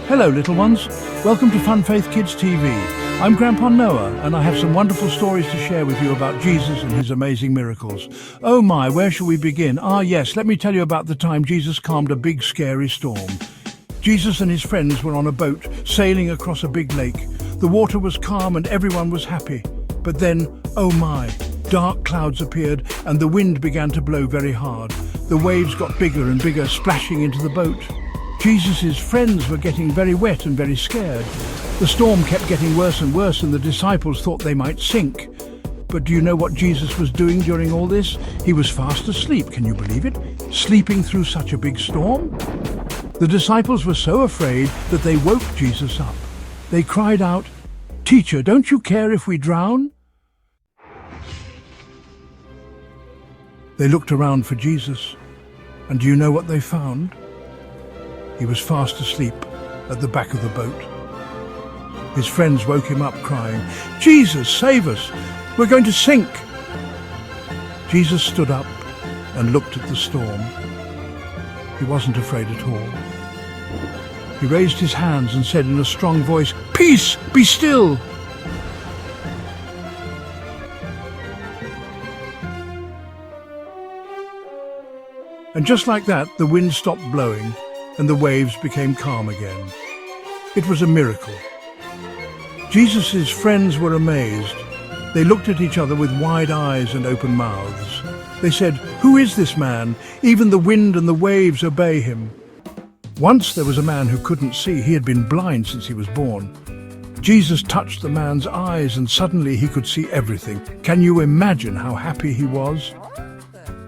Hello little ones, welcome to FunFaith Kids TV. I'm Grandpa Noah and I have some wonderful stories to share with you about Jesus and his amazing miracles. Oh my, where shall we begin? Yes, let me tell you about the time Jesus calmed a big scary storm. Jesus and his friends were on a boat sailing across a big lake. The water was calm and everyone was happy. But then, oh my, dark clouds appeared and the wind began to blow very hard. The waves got bigger and bigger, splashing into the boat. Jesus' friends were getting very wet and very scared. The storm kept getting worse and worse and the disciples thought they might sink. But do you know what Jesus was doing during all this? He was fast asleep, can you believe it? Sleeping through such a big storm? The disciples were so afraid that they woke Jesus up. They cried out, "Teacher, don't you care if we drown?" They looked around for Jesus, and do you know what they found? He was fast asleep at the back of the boat. His friends woke him up crying, "Jesus, save us! We're going to sink!" Jesus stood up and looked at the storm. He wasn't afraid at all. He raised his hands and said in a strong voice, "Peace, be still!" And just like that, the wind stopped blowing and the waves became calm again. It was a miracle. Jesus' friends were amazed. They looked at each other with wide eyes and open mouths. They said, "Who is this man? Even the wind and the waves obey him." Once there was a man who couldn't see. He had been blind since he was born. Jesus touched the man's eyes and suddenly he could see everything. Can you imagine how happy he was?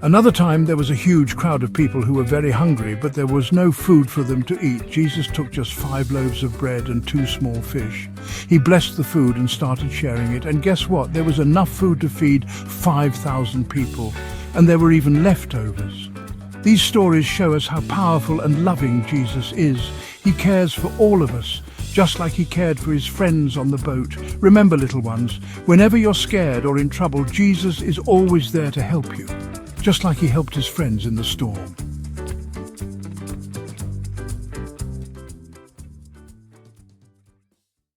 Another time there was a huge crowd of people who were very hungry, but there was no food for them to eat. Jesus took just 5 loaves of bread and 2 small fish. He blessed the food and started sharing it. And guess what? There was enough food to feed 5,000 people. And there were even leftovers. These stories show us how powerful and loving Jesus is. He cares for all of us, just like he cared for his friends on the boat. Remember, little ones, whenever you're scared or in trouble, Jesus is always there to help you, just like he helped his friends in the storm.